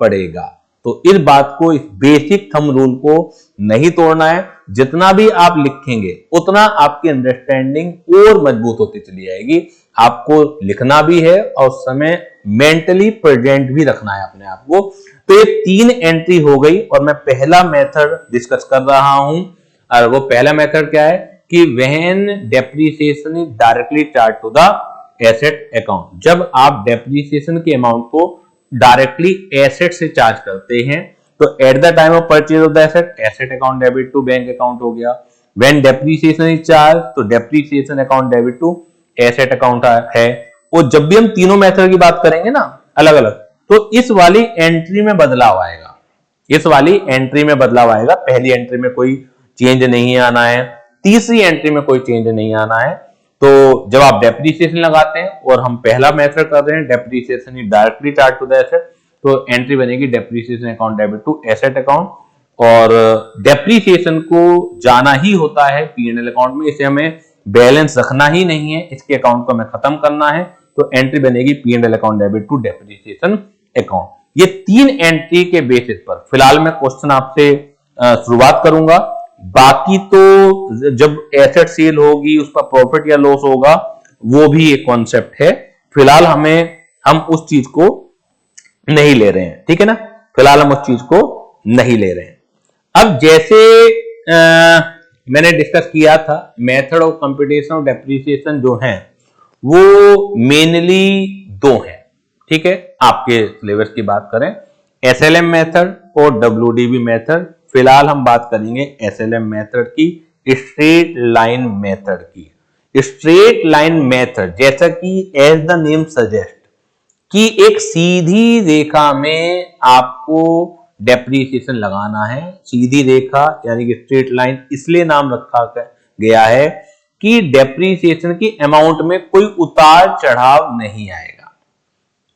पड़ेगा। तो इस बात को, इस बेसिक थंब रूल को नहीं तोड़ना है। जितना भी आप लिखेंगे उतना आपकी अंडरस्टैंडिंग और मजबूत होती चली जाएगी। आपको लिखना भी है और समय मेंटली प्रेजेंट भी रखना है अपने आप को। तो ये 3 एंट्री हो गई और मैं पहला मेथड डिस्कस कर रहा हूं, और वो पहला मेथड क्या है कि when depreciation is directly charge to the asset account. जब आप डेप्रिसिएशन के अमाउंट को डायरेक्टली एसेट से चार्ज करते हैं तो at the time of purchase of the asset, asset account debit to bank account हो गया। व्हेन डेप्रिसिएशन इज चार्ज तो depreciation account debit to asset account है। और जब भी हम तीनों मेथड की बात करेंगे ना अलग अलग, तो इस वाली एंट्री में बदलाव आएगा, इस वाली एंट्री में बदलाव आएगा। पहली एंट्री में कोई चेंज नहीं आना है, तीसरी एंट्री में कोई चेंज नहीं आना है। तो जब आप डेप्रिसिएशन लगाते हैं और हम पहला मेथड कर रहे हैं depreciation is directly charge to the asset, तो एंट्री बनेगी depreciation account debit to asset account. और डेप्रिसिएशन को जाना ही होता है P&L अकाउंट में, इसे हमें बैलेंस रखना ही नहीं है, इसके अकाउंट को हमें खत्म करना है। तो एंट्री बनेगी P&L account debit to depreciation account. ये 3 एंट्री के बेसिस पर फिलहाल मैं क्वेश्चन आपसे शुरुआत करूंगा। बाकी तो जब एसेट सेल होगी उस पर प्रॉफिट या लॉस होगा, वो भी एक कॉन्सेप्ट है। फिलहाल हम उस चीज को नहीं ले रहे हैं, ठीक है ना, फिलहाल हम उस चीज को नहीं ले रहे हैं। अब जैसे मैंने डिस्कस किया था, method of computation of depreciation जो है वो मेनली 2 हैं, ठीक है। आपके सिलेबस की बात करें SLM मेथड और WDB मेथड। फिलहाल हम बात करेंगे SLM मेथड की, स्ट्रेट लाइन मेथड की। स्ट्रेट लाइन मेथड जैसा कि एज द नेम सजेस्ट कि एक सीधी रेखा में आपको डेप्रिसिएशन लगाना है। सीधी रेखा यानी कि स्ट्रेट लाइन इसलिए नाम रखा गया है कि डेप्रिसिएशन की अमाउंट में कोई उतार चढ़ाव नहीं आएगा।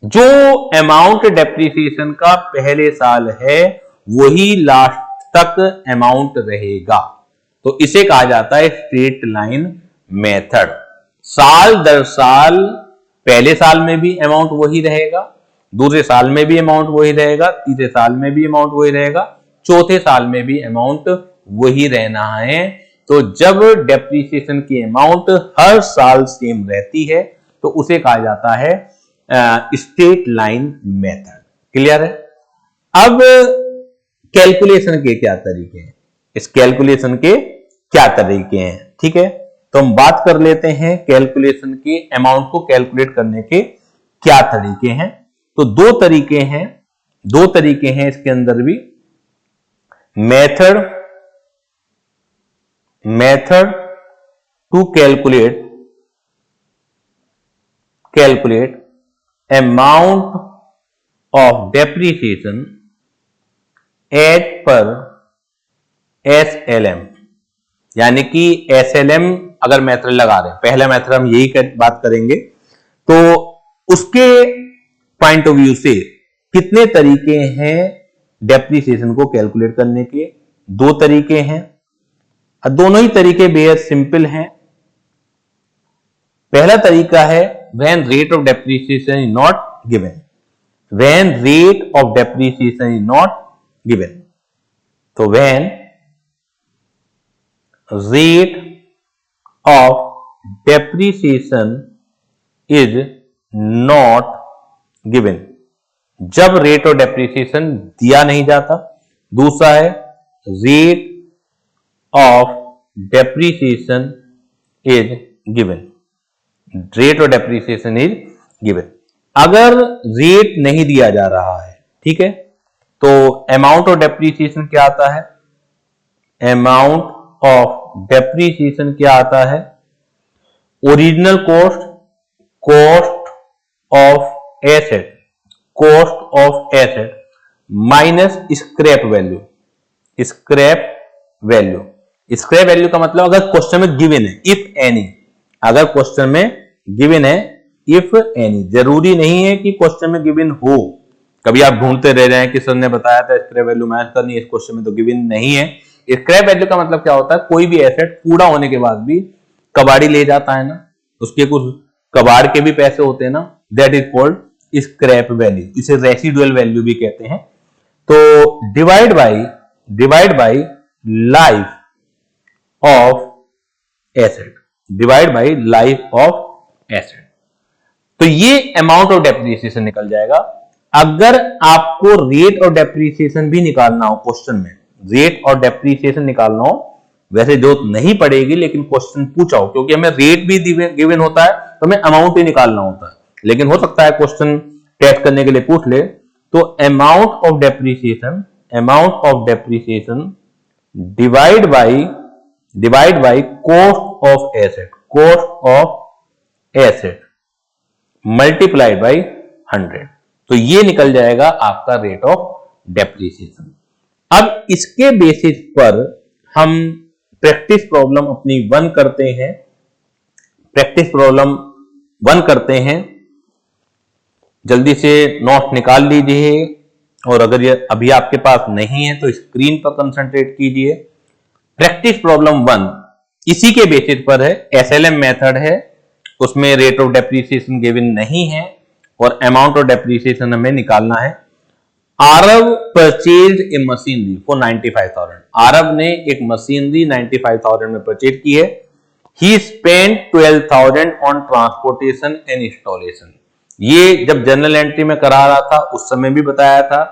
जो अमाउंट डेप्रिसिएशन का पहले साल है वही लास्ट तक अमाउंट रहेगा। तो इसे कहा जाता है स्ट्रेट लाइन मेथड। साल दर साल, पहले साल में भी अमाउंट वही रहेगा, दूसरे साल में भी अमाउंट वही रहेगा, तीसरे साल में भी अमाउंट वही रहेगा, चौथे साल में भी अमाउंट वही रहना है। तो जब डेप्रिसिएशन की अमाउंट हर साल सेम रहती है तो उसे कहा जाता है स्ट्रेट लाइन मेथड। क्लियर है? अब कैलकुलेशन के क्या तरीके हैं, इस कैलकुलेशन के क्या तरीके हैं, ठीक है। तो हम बात कर लेते हैं कैलकुलेशन के, अमाउंट को कैलकुलेट करने के क्या तरीके हैं। तो दो तरीके हैं इसके अंदर भी। Method to calculate amount of depreciation as पर SLM, यानी कि SLM अगर मेथड लगा रहे हैं, पहला मेथड हम यही बात करेंगे, तो उसके पॉइंट ऑफ व्यू से कितने तरीके हैं डेप्रिसिएशन को कैलकुलेट करने के? दो तरीके हैं, दोनों ही तरीके बेहद सिंपल हैं। पहला तरीका है when rate of depreciation is not given, when rate of depreciation is not given. तो when rate of depreciation is not given, जब रेट ऑफ डेप्रिसिएशन दिया नहीं जाता। दूसरा है rate of depreciation is given, rate of depreciation is given. अगर rate नहीं दिया जा रहा है, ठीक है, तो अमाउंट ऑफ डेप्रिसिएशन क्या आता है? अमाउंट ऑफ डेप्रिसिएशन क्या आता है? Original cost, cost of asset, cost of asset minus scrap value. Scrap value, scrap value का मतलब अगर क्वेश्चन में गिवन है, इफ एनी, अगर क्वेश्चन में गिवन है इफ एनी, जरूरी नहीं है कि क्वेश्चन में गिवन हो। कभी आप ढूंढते रह रहे हैं कि सर ने बताया था स्क्रैप वैल्यू मैच करनी है, इस क्वेश्चन में तो गिवन नहीं है। स्क्रैप वैल्यू का मतलब क्या होता है? कोई भी एसेट पूरा होने के बाद भी कबाड़ी ले जाता है ना, उसके कुछ कबाड़ के भी पैसे होते हैं ना, that is called scrap value. इसे रेसिडुअल वैल्यू भी कहते हैं। तो divide by life of asset, divide by life of asset. तो ये अमाउंट ऑफ डेप्रिसिएशन निकल जाएगा। अगर आपको रेट ऑफ डेप्रिसिएशन भी निकालना हो, क्वेश्चन में रेट ऑफ डेप्रिसिएशन निकालना हो, वैसे जरूरत नहीं पड़ेगी, लेकिन क्वेश्चन पूछा हो, क्योंकि हमें रेट भी गिवन होता है तो हमें अमाउंट ही निकालना होता है। लेकिन हो सकता है क्वेश्चन टेस्ट करने के लिए पूछ ले, तो amount of depreciation divide by cost of asset multiplied by 100, तो ये निकल जाएगा आपका रेट ऑफ डेप्रिसिएशन। अब इसके बेसिस पर हम प्रैक्टिस प्रॉब्लम अपनी 1 करते हैं। जल्दी से नोट निकाल लीजिए, और अगर ये अभी आपके पास नहीं है तो स्क्रीन पर कंसंट्रेट कीजिए। प्रैक्टिस प्रॉब्लम 1 इसी के बेसिस पर है, SLM मेथड है, उसमें रेट ऑफ डेप्रिसिएशन गिवन नहीं है और अमाउंट ऑफ डेप्रिसिएशन हमें निकालना है। Aarav purchase a machinery for 95,000। Aarav ने एक मशीनरी 95,000 में परचेज की है। He spend 12,000 on transportation and installation. ये जब जनरल एंट्री में करा रहा था उस समय भी बताया था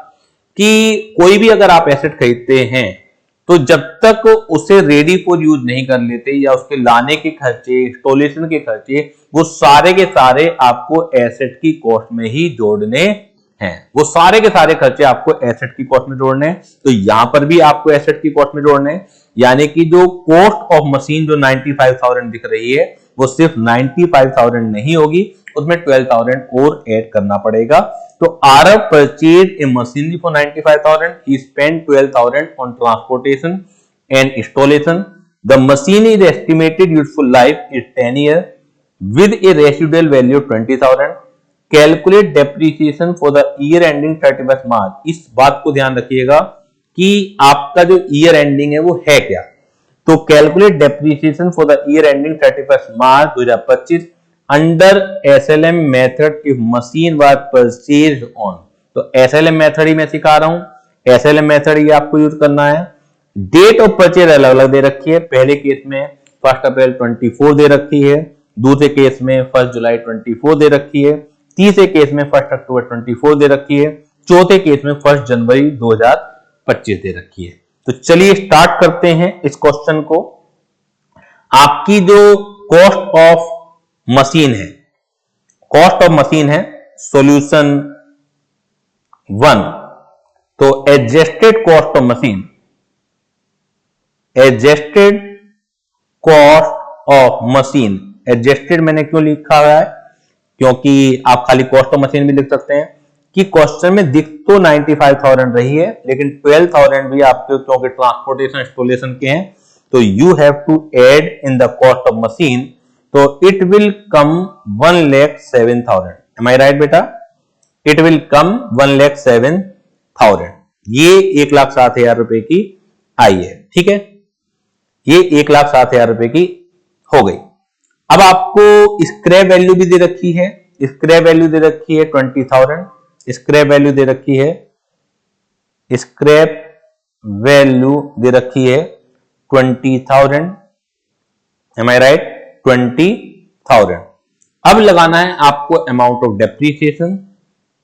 कि कोई भी अगर आप एसेट खरीदते हैं तो जब तक उसे रेडी फॉर यूज नहीं कर लेते, या उसके लाने के खर्चे, इंस्टॉलेशन के खर्चे, वो सारे के सारे आपको एसेट की कॉस्ट में ही जोड़ने हैं। वो सारे के सारे खर्चे आपको एसेट की कॉस्ट में जोड़ने हैं। तो यहां पर भी आपको एसेट की कॉस्ट में जोड़ने हैं, यानी कि जो कॉस्ट ऑफ मशीन जो 95,000 दिख रही है वो सिर्फ 95,000 नहीं होगी, उसमें 12,000 और ऐड करना पड़ेगा। तो Aarav purchase a machinery for 95,000, he spent 12,000 on transportation and installation. The machine is estimated useful life is 10 years with a residual value of 20,000. Calculate depreciation for the year ending 31st March. इस बात को ध्यान रखिएगा कि आपका जो year ending है वो है क्या। तो calculate depreciation for the year ending 31st March 2025 under SLM method if machine was purchased on. तो SLM मेथड ही मैं सिखा रहा हूं। SLM मेथड ये आपको यूज करना है। डेट ऑफ परचेज अलग अलग दे रखी है। पहले केस में 1 अप्रैल 24 दे रखी है, दूसरे केस में 1 जुलाई 24 दे रखी है, तीसरे केस में 1 अक्टूबर 24 दे रखी है, चौथे केस में 1 जनवरी 2025 दे रखी है। तो चलिए स्टार्ट करते हैं इस क्वेश्चन को। आपकी जो कॉस्ट ऑफ मशीन है, कॉस्ट ऑफ मशीन है सॉल्यूशन 1। तो adjusted cost of machine, adjusted cost of machine, adjusted मैंने क्यों लिखा हुआ है, क्योंकि आप खाली कॉस्ट ऑफ मशीन भी लिख सकते हैं कि क्वेश्चन में दिख तो 95,000 रही है, लेकिन 12,000 भी आपके क्योंकि ट्रांसपोर्टेशन इंस्टॉलेशन के हैं, तो you have to add in the cost of machine, तो it will come 1,07,000। Am I right बेटा? It will come 1,07,000। ये 1,07,000 रुपए की आई है, ठीक है, ये 1,07,000 रुपए की हो गई। अब आपको स्क्रैप वैल्यू भी दे रखी है, स्क्रैप वैल्यू दे रखी है 20,000, स्क्रैप वैल्यू दे रखी है, स्क्रैप वैल्यू दे रखी है 20,000। M I right? 20,000। अब लगाना है आपको amount of depreciation.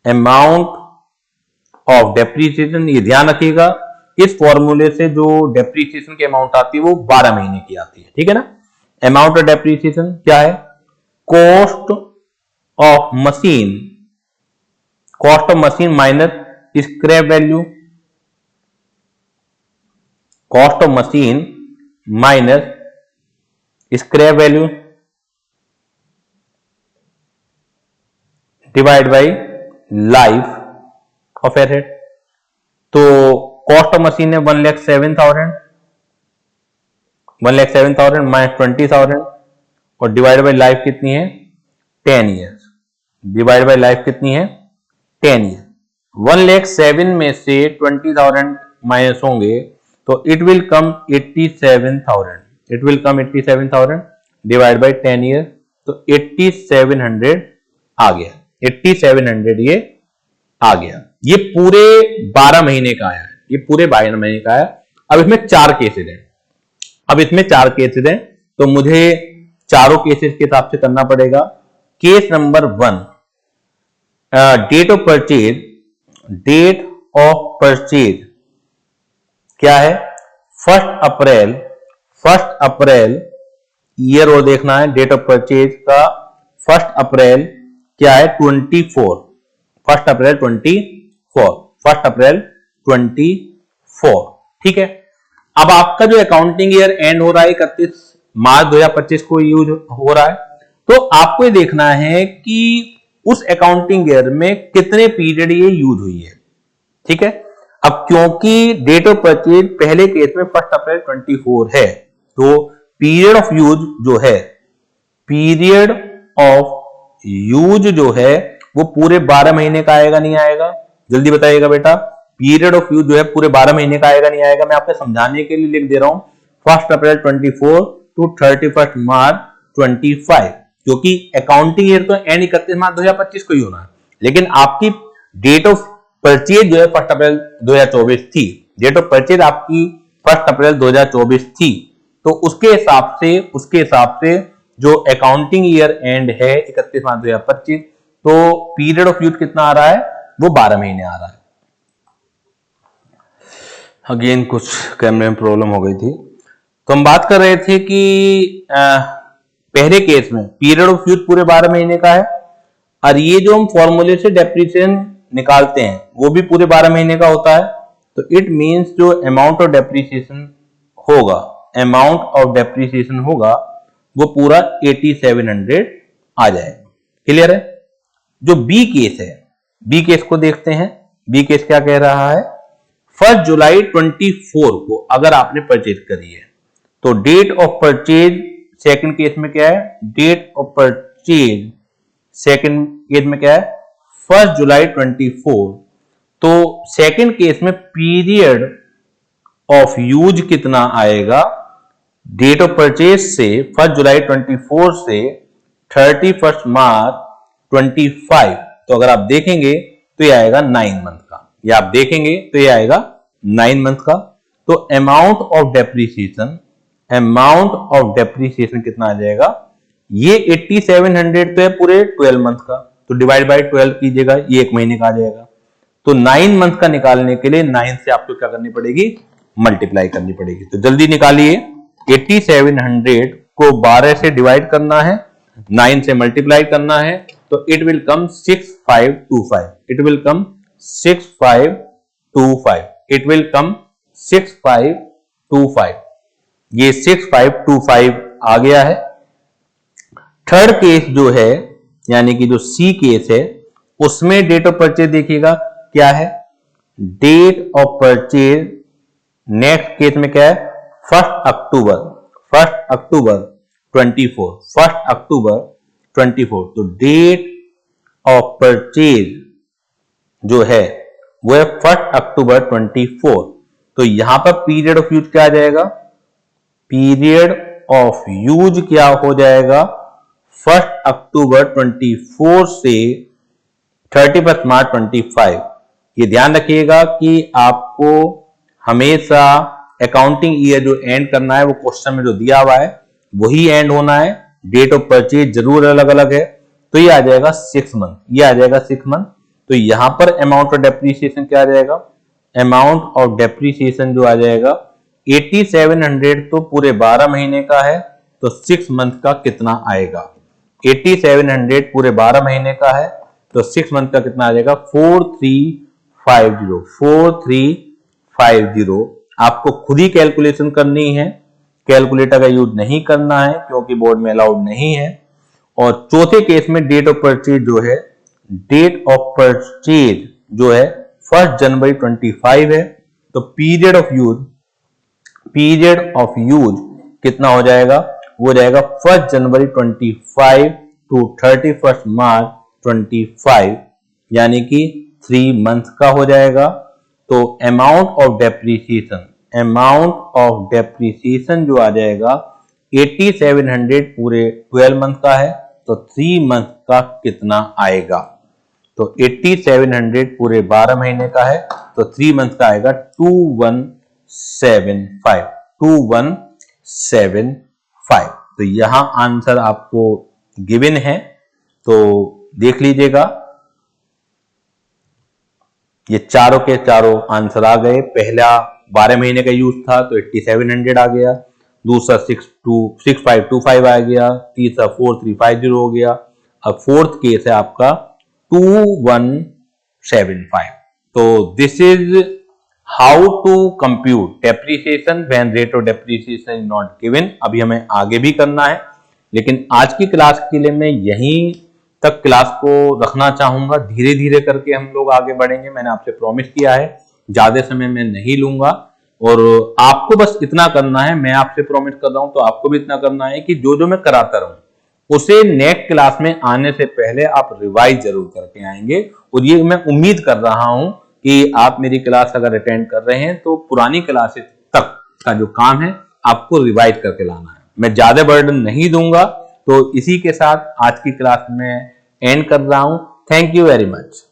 Amount of depreciation, ये ध्यान रखिएगा, इस फॉर्मूले से जो डेप्रीसिएशन की अमाउंट आती है वो 12 महीने की आती है, ठीक है ना। अमाउंट ऑफ डेप्रीसिएशन क्या है? Cost of machine, cost of machine minus scrap value, cost of machine minus scrap value divide by life of asset. तो कॉस्ट ऑफ मशीन है 1,07,000, 1,07,000 माइनस 20,000 और डिवाइड बाई लाइफ कितनी है? 10 ईयर्स। डिवाइड बाई लाइफ कितनी है? 10 year. 1,07,000 में से 20,000 minus होंगे तो it will come 87,000। It will come 87,000 divide by 10 year, तो 8700 आ गया। 8700 ये आ गया। ये पूरे 12 महीने का आया है, ये पूरे 12 महीने का आया। अब इसमें 4 केसेस हैं, अब इसमें 4 केसेस हैं, तो मुझे चारों केसेस के हिसाब से करना पड़ेगा। Case number 1, date of purchase, date of purchase क्या है? 1 अप्रैल ईयर और देखना है। डेट ऑफ परचेज का 1 अप्रैल क्या है? 24, 1 अप्रैल 24, 1 अप्रैल 24, ठीक है। अब आपका जो अकाउंटिंग ईयर एंड हो रहा है 31 मार्च 2025 को यूज हो रहा है, तो आपको ये देखना है कि उस अकाउंटिंग ईयर में कितने पीरियड ये यूज हुई है, ठीक है। अब क्योंकि डेट ऑफ परचेज पहले केस में 1 अप्रैल 24 है, तो पीरियड ऑफ यूज जो है, पीरियड ऑफ यूज जो है वो पूरे 12 महीने का आएगा नहीं आएगा? जल्दी बताइएगा बेटा, पीरियड ऑफ यूज जो है पूरे 12 महीने का आएगा नहीं आएगा? मैं आपको समझाने के लिए लिख दे रहा हूं 1 अप्रैल 24 टू 31 मार्च 25, क्योंकि अकाउंटिंग ईयर तो एंड 31 मार्च 2025 को ही होना है, लेकिन आपकी डेट ऑफ परचेज जो है 1 अप्रैल 2024 थी। डेट ऑफ परचेज आपकी 1 अप्रैल 2024 थी, तो उसके हिसाब से जो अकाउंटिंग ईयर एंड है 31 मार्च 2025, तो पीरियड ऑफ यूज कितना आ रहा है? वो 12 महीने आ रहा है। अगेन कुछ कैमरे में प्रॉब्लम हो गई थी। तो हम बात कर रहे थे कि पहले केस में पीरियड ऑफ यूज पूरे 12 महीने का है, और ये जो हम फॉर्मूले से डेप्रीसिएशन निकालते हैं वो भी पूरे 12 महीने का होता है। तो इट मींस जो अमाउंट ऑफ डेप्रीसिएशन होगा, अमाउंट ऑफ डेप्रीसिएशन होगा वो पूरा 8700 आ जाएगा। क्लियर है? जो बी केस है, बी केस को देखते हैं। बी केस क्या कह रहा है? 1 जुलाई 24 को अगर आपने परचेज करी है, तो date of purchase second case में क्या है? Date of purchase second case में क्या है? 1 जुलाई 24। तो सेकंड केस में पीरियड ऑफ यूज कितना आएगा? डेट ऑफ परचेज से 1 जुलाई 24 से 31 मार्च 25, तो अगर आप देखेंगे तो ये आएगा 9 मंथ का। ये आप देखेंगे तो ये आएगा 9 मंथ का, तो अमाउंट ऑफ डेप्रीसिएशन कितना आ जाएगा, ये 8700 तो है पूरे 12 मंथ का, तो डिवाइड बाय 12 कीजिएगा, ये 1 महीने का आ जाएगा। तो 9 मंथ का निकालने के लिए 9 से आपको क्या करनी पड़ेगी, मल्टीप्लाई करनी पड़ेगी। तो जल्दी निकालिए, 8700 को 12 से डिवाइड करना है, 9 से मल्टीप्लाई करना है, तो it will come 6525, it will come 6525, it will कम 6525, ये 6525 आ गया है। थर्ड केस जो है, यानी कि जो सी केस है, उसमें डेट ऑफ परचेज देखिएगा क्या है, date of purchase next case में क्या है, 1 अक्टूबर 24, तो डेट ऑफ परचेज जो है वो है 1 अक्टूबर 24। तो यहां पर पीरियड ऑफ यूज क्या आ जाएगा, पीरियड ऑफ यूज क्या हो जाएगा, 1 अक्टूबर 24 से 31 मार्च 25। ये ध्यान रखिएगा कि आपको हमेशा अकाउंटिंग ईयर जो एंड करना है वो क्वेश्चन में जो दिया हुआ है वही एंड होना है, डेट ऑफ परचेज जरूर अलग अलग है। तो ये आ जाएगा 6 मंथ, ये आ जाएगा 6 मंथ। तो यहां पर अमाउंट ऑफ डेप्रीसिएशन क्या आ जाएगा, अमाउंट ऑफ डेप्रीसिएशन जो आ जाएगा 8700 तो पूरे 12 महीने का है, तो 6 मंथ का कितना आएगा, 8700 पूरे 12 महीने का है, तो 6 मंथ का कितना आ जाएगा, 4350। आपको खुद ही कैलकुलेशन करनी है, कैलकुलेटर का यूज नहीं करना है क्योंकि बोर्ड में अलाउड नहीं है। और चौथे केस में डेट ऑफ परचेज जो है, डेट ऑफ परचेज जो है 1 जनवरी 25 है, तो पीरियड ऑफ यूज कितना हो जाएगा, वो हो जाएगा 1 जनवरी 25 टू 31 मार्च 25, यानी कि 3 मंथ का हो जाएगा। तो अमाउंट ऑफ डेप्रीसिएशन जो आ जाएगा 8700 पूरे 12 मंथ का है, तो 3 मंथ का कितना आएगा, तो 8700 पूरे 12 महीने का है, तो 3 मंथ का आएगा 2175। तो यहां आंसर आपको गिवन है, तो देख लीजिएगा, ये चारों के चारों आंसर आ गए। पहला 12 महीने का यूज था तो 8700 आ गया, दूसरा 6525 आ गया, तीसरा 4350 हो गया, अब फोर्थ केस है आपका 2175। तो this is how to compute depreciation when rate of depreciation is not given. अभी हमें आगे भी करना है, लेकिन आज की क्लास के लिए मैं यहीं तक क्लास को रखना चाहूंगा। धीरे धीरे करके हम लोग आगे बढ़ेंगे, मैंने आपसे प्रॉमिस किया है, ज्यादा समय मैं नहीं लूंगा। और आपको बस इतना करना है, मैं आपसे प्रॉमिस कर रहा हूं तो आपको भी इतना करना है कि जो जो मैं कराता रहूं उसे नेक्स्ट क्लास में आने से पहले आप रिवाइज जरूर करके आएंगे। और ये मैं उम्मीद कर रहा हूं कि आप मेरी क्लास अगर अटेंड कर रहे हैं तो पुरानी क्लासेस तक का जो काम है आपको रिवाइज करके लाना है। मैं ज्यादा बर्डन नहीं दूंगा। तो इसी के साथ आज की क्लास में एंड कर रहा हूं। Thank you very much.